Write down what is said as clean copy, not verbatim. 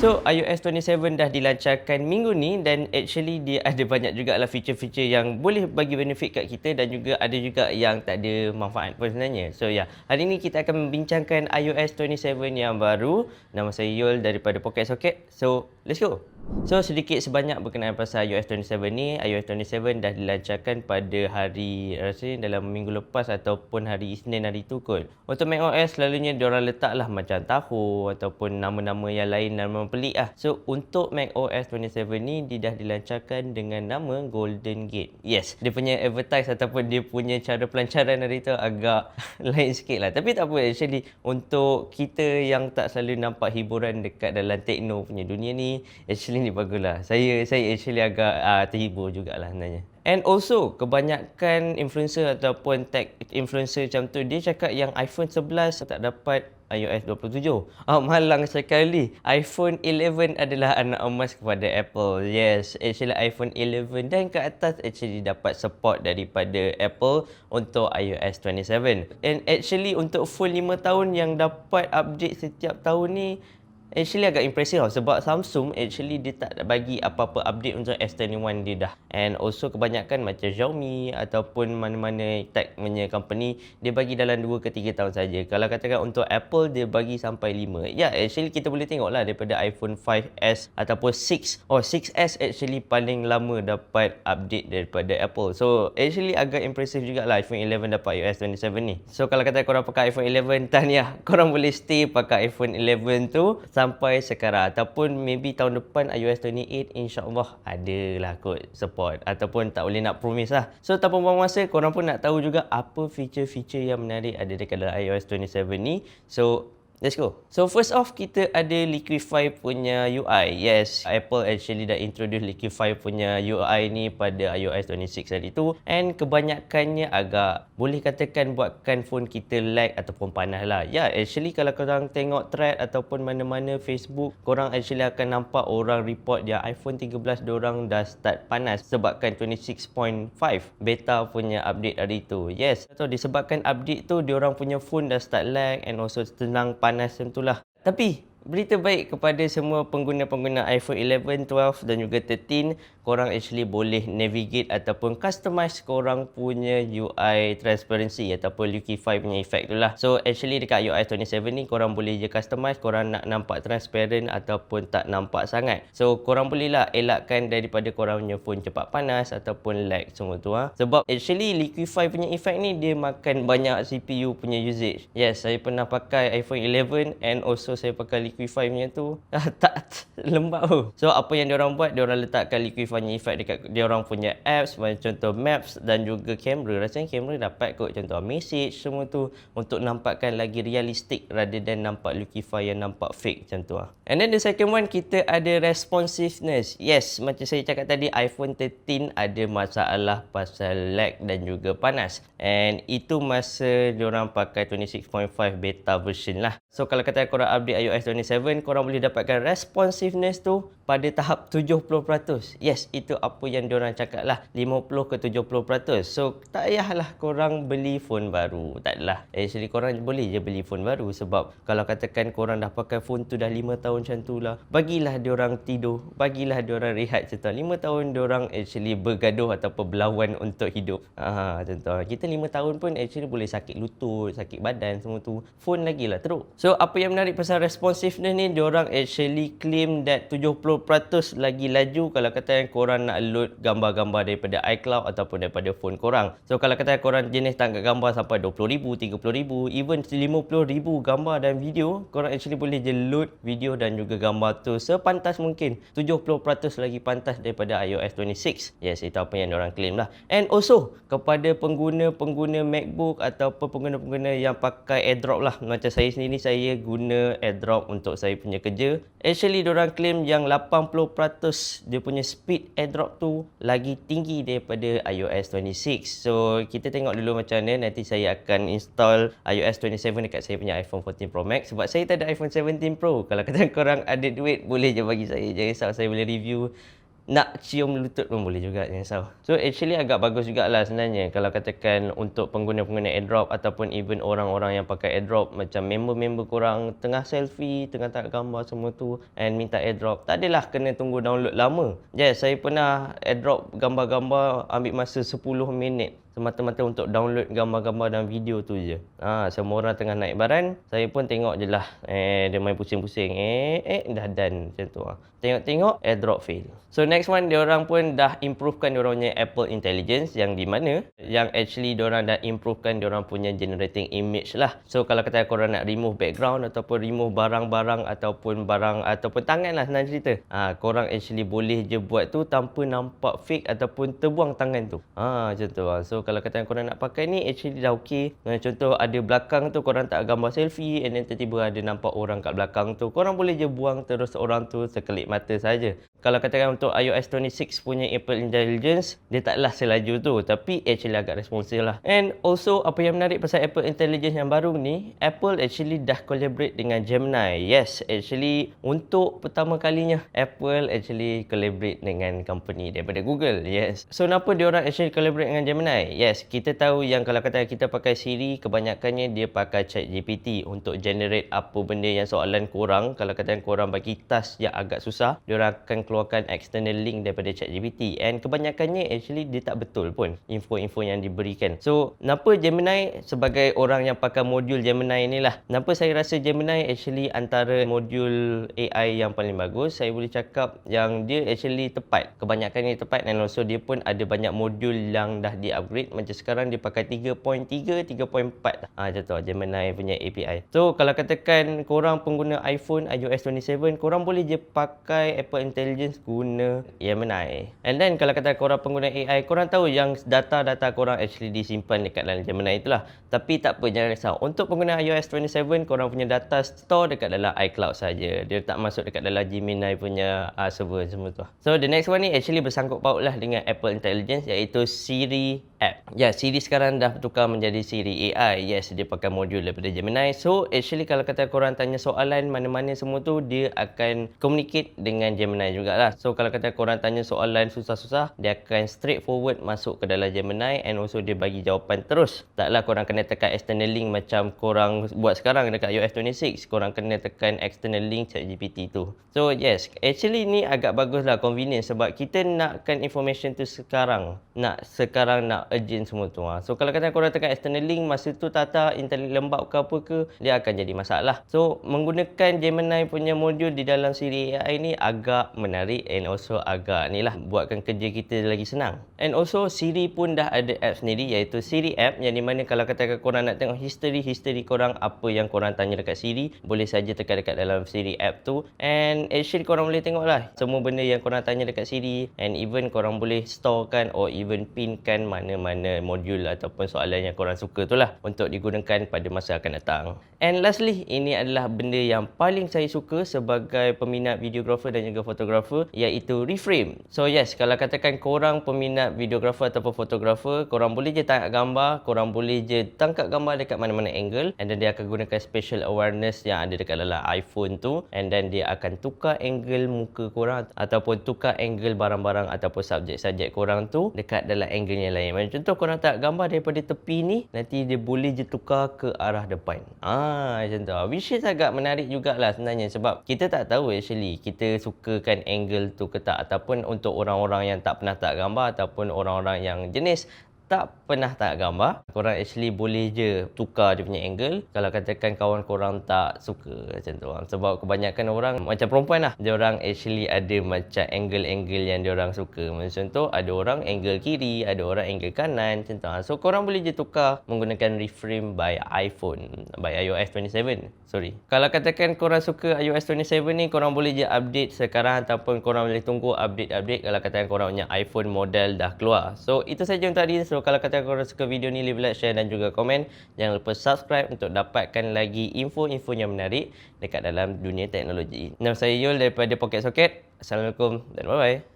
So, iOS 27 dah dilancarkan minggu ni dan actually dia ada banyak jugalah feature-feature yang boleh bagi benefit kat kita dan juga ada juga yang tak ada manfaat pun sebenarnya. So, hari ni kita akan membincangkan iOS 27 yang baru. Nama saya Yul daripada Pocket Socket. So, let's go! So, sedikit sebanyak berkenaan pasal iOS 27 ni. iOS 27 dah dilancarkan pada hari, rasanya dalam minggu lepas ataupun hari Isnin hari tu kot. Untuk macOS, selalunya diorang letaklah macam tahu ataupun nama-nama yang lain, nama pelik lah. So, untuk macOS 27 ni, dia dah dilancarkan dengan nama Golden Gate. Yes, dia punya advertise ataupun dia punya cara pelancaran hari tu agak lain sikit lah. Tapi tak apa, actually untuk kita yang tak selalu nampak hiburan dekat dalam techno punya dunia ni, actually ni baguslah. Saya actually agak terhibur jugalah sebenarnya. And also, kebanyakan influencer ataupun tech influencer macam tu, dia cakap yang iPhone 11 tak dapat iOS 27. Malang sekali. iPhone 11 adalah anak emas kepada Apple. Yes, actually iPhone 11 dan ke atas actually dapat support daripada Apple untuk iOS 27. And actually untuk full 5 tahun yang dapat update setiap tahun ni, actually agak impressive tau, sebab Samsung actually dia tak bagi apa-apa update untuk S21 dia dah. And also kebanyakan macam Xiaomi ataupun mana-mana tech punya company, dia bagi dalam 2 ke 3 tahun saja. Kalau katakan untuk Apple, dia bagi sampai 5. Ya, actually kita boleh tengok lah daripada iPhone 5S ataupun 6. 6S actually paling lama dapat update daripada Apple. So actually agak impressive jugalah iPhone 11 dapat iOS 27 ni. So kalau kata korang pakai iPhone 11, tahniah, korang boleh stay pakai iPhone 11 tu sampai sekarang, ataupun maybe tahun depan iOS 28 insyaAllah adalah kot support, ataupun tak boleh nak promise lah. So tanpa buang masa, korang pun nak tahu juga apa feature-feature yang menarik ada dekat dalam iOS 27 ni. So let's go. So first off, kita ada Liquify punya UI. Yes, Apple actually dah introduce Liquify punya UI ni pada iOS 26 hari tu. And kebanyakannya agak boleh katakan buatkan phone kita lag ataupun panas lah. Ya, actually kalau korang tengok thread ataupun mana-mana Facebook, korang actually akan nampak orang report dia iPhone 13 diorang dah start panas sebabkan 26.5 beta punya update hari tu. Yes, so disebabkan update tu, diorang punya phone dah start lag and also tenang panas macam itulah. Tapi berita baik kepada semua pengguna-pengguna iPhone 11, 12 dan juga 13, korang actually boleh navigate ataupun customize korang punya UI transparency ataupun Liquify punya effect tu lah. So actually dekat iOS 27 ni, korang boleh je customize korang nak nampak transparent ataupun tak nampak sangat. So korang boleh lah elakkan daripada korang punya phone cepat panas ataupun lag semua tu ha. Sebab actually Liquify punya effect ni dia makan banyak CPU punya usage. Yes, saya pernah pakai iPhone 11 and also saya pakai Liquify punya tu tak lembab tu. So apa yang diorang buat, diorang letakkan Liquify punya effect dekat diorang punya apps, macam contoh Maps dan juga kamera. Rasanya kamera dapat kot, contoh message semua tu, untuk nampakkan lagi realistic rather than nampak Liquify yang nampak fake macam tu lah. And then the second one, kita ada responsiveness. Yes, macam saya cakap tadi, iPhone 13 ada masalah pasal lag dan juga panas. And itu masa diorang pakai 26.5 beta version lah. So kalau kata korang update iOS 27, korang boleh dapatkan responsiveness tu pada tahap 70%. Yes, itu apa yang diorang cakap lah, 50 ke 70%. So tak payahlah korang beli phone baru. Tak adalah. Actually korang boleh je beli phone baru, sebab kalau katakan korang dah pakai phone tu dah 5 tahun macam tu lah, bagilah diorang tidur, bagilah diorang rehat macam tu. 5 tahun diorang actually bergaduh ataupun berlawan untuk hidup. Macam tu. Kita 5 tahun pun actually boleh sakit lutut, sakit badan semua tu. Phone lagi lah teruk. So apa yang menarik pasal responsiveness ni, diorang actually claim that 70% lagi laju kalau kata korang nak load gambar-gambar daripada iCloud ataupun daripada phone korang. So kalau kata korang jenis tangkap gambar sampai 20,000, 30,000, even 50,000 gambar dan video, korang actually boleh je load video dan juga gambar tu sepantas mungkin. 70% lagi pantas daripada iOS 26. Yes, itu apa yang diorang claim lah. And also kepada pengguna-pengguna MacBook ataupun pengguna-pengguna yang pakai AirDrop lah, macam saya sendiri, saya guna AirDrop untuk saya punya kerja. Actually diorang claim yang 80% dia punya speed AirDrop tu lagi tinggi daripada iOS 26. So kita tengok dulu macam mana. Nanti saya akan install iOS 27 dekat saya punya iPhone 14 Pro Max, sebab saya tak ada iPhone 17 Pro. Kalau kata korang ada duit, boleh je bagi saya. Jangan risau, saya boleh review nak cium lutut pun boleh juga, jangan risau. So actually agak bagus jugalah sebenarnya kalau katakan untuk pengguna-pengguna AirDrop ataupun even orang-orang yang pakai AirDrop, macam member-member korang tengah selfie, tengah tak gambar semua tu and minta AirDrop, tak adalah kena tunggu download lama. Yes, saya pernah AirDrop gambar-gambar ambil masa 10 minit semata-mata untuk download gambar-gambar dan video tu je. Semua orang tengah naik baran, saya pun tengok je lah. Dia main pusing-pusing. Dah done macam tu. Tengok-tengok, AirDrop fail. So next one, diorang pun dah improvekan diorang punya Apple Intelligence, yang di mana yang actually diorang dah improvekan diorang punya generating image lah. So kalau kata korang nak remove background ataupun remove barang-barang ataupun tangan lah senang cerita. Korang actually boleh je buat tu tanpa nampak fake ataupun terbuang tangan tu. Macam tu. So kalau kata korang nak pakai ni actually dah okey. Contoh ada belakang tu korang tak gambar selfie and then tiba-tiba ada nampak orang kat belakang tu, korang boleh je buang terus orang tu sekelip mata saja. Kalau katakan untuk iOS 26 punya Apple Intelligence, dia taklah selaju tu, tapi actually agak responsif lah. And also apa yang menarik pasal Apple Intelligence yang baru ni, Apple actually dah collaborate dengan Gemini. Yes, actually untuk pertama kalinya Apple actually collaborate dengan company daripada Google. Yes. So kenapa diorang actually collaborate dengan Gemini? Yes, kita tahu yang kalau kata kita pakai Siri, kebanyakannya dia pakai ChatGPT untuk generate apa benda yang soalan korang. Kalau kata korang bagi task yang agak susah, diorang akan keluarkan external link daripada ChatGPT, and kebanyakannya actually dia tak betul pun info-info yang diberikan. So kenapa Gemini, sebagai orang yang pakai modul Gemini ni lah, kenapa saya rasa Gemini actually antara modul AI yang paling bagus. Saya boleh cakap yang dia actually tepat, kebanyakannya tepat, dan also dia pun ada banyak modul yang dah di-upgrade. Macam sekarang dia pakai 3.3, 3.4 macam tu Gemini punya API. So kalau katakan korang pengguna iPhone iOS 27, korang boleh je pakai Apple Intelligence guna Gemini. And then kalau kata korang pengguna AI, korang tahu yang data-data korang actually disimpan dekat dalam Gemini itulah. Tapi tak apa, jangan risau. Untuk pengguna iOS 27, korang punya data store dekat dalam iCloud saja. Dia tak masuk dekat dalam Gemini punya server semua tu. So the next one ni actually bersangkut paut lah dengan Apple Intelligence, iaitu Siri app. Siri sekarang dah tukar menjadi Siri AI. Yes, dia pakai modul daripada Gemini. So actually kalau kata korang tanya soalan mana-mana semua tu, dia akan communicate dengan Gemini jugalah. So kalau kata korang tanya soalan susah-susah, dia akan straightforward masuk ke dalam Gemini, and also dia bagi jawapan terus. Taklah korang kena tekan external link macam korang buat sekarang dekat iOS 26. Korang kena tekan external link ChatGPT tu. So yes, actually ni agak bagus lah, convenient, sebab kita nakkan information tu sekarang. Nak urgent semua tu. So kalau kata korang tekan external link, masa tu tata internet lembab ke apa ke, dia akan jadi masalah. So menggunakan Gemini punya modul di dalam Siri AI ni agak menarik, and also agak ni lah, buatkan kerja kita lagi senang. And also Siri pun dah ada app sendiri, iaitu Siri app, yang di mana kalau katakan korang nak tengok history korang, apa yang korang tanya dekat Siri, boleh saja tekan dekat dalam Siri app tu, and actually korang boleh tengok lah semua benda yang korang tanya dekat Siri, and even korang boleh storekan or even pinkan mana-mana modul ataupun soalan yang korang suka tu lah untuk digunakan pada masa akan datang. And lastly, ini adalah benda yang paling saya suka sebagai peminat videographer dan juga fotografer, iaitu reframe. So yes, kalau katakan korang peminat videographer ataupun fotografer, korang boleh je tangkap gambar, korang boleh je tangkap gambar dekat mana-mana angle, and then dia akan gunakan spatial awareness yang ada dekat dalam iPhone tu, and then dia akan tukar angle muka korang ataupun tukar angle barang-barang ataupun subjek-subjek korang tu dekat dalam angle yang lain. Macam contoh korang tak gambar daripada tepi ni, nanti dia boleh je tukar ke arah depan. Macam tu. Which is agak menarik jugalah sebenarnya, sebab kita tak tahu actually kita sukakan angle tu ke tak, ataupun untuk orang-orang yang tak pernah tak gambar ataupun orang-orang yang jenis tak pernah tak gambar, korang actually boleh je tukar dia punya angle kalau katakan kawan korang tak suka macam tu. Sebab kebanyakan orang macam perempuan lah, dia orang actually ada macam angle-angle yang dia orang suka. Macam tu, ada orang angle kiri, ada orang angle kanan macam tu. So korang boleh je tukar menggunakan reframe by iPhone, by iOS 27. Kalau katakan korang suka iOS 27 ni, korang boleh je update sekarang ataupun korang boleh tunggu update kalau katakan korang punya iPhone model dah keluar. So itu saja untuk hari ini. So kalau kata korang suka video ni, leave like, share dan juga komen. Jangan lupa subscribe untuk dapatkan lagi info-info yang menarik dekat dalam dunia teknologi. Nama saya Yul daripada Pocket Socket. Assalamualaikum dan bye-bye.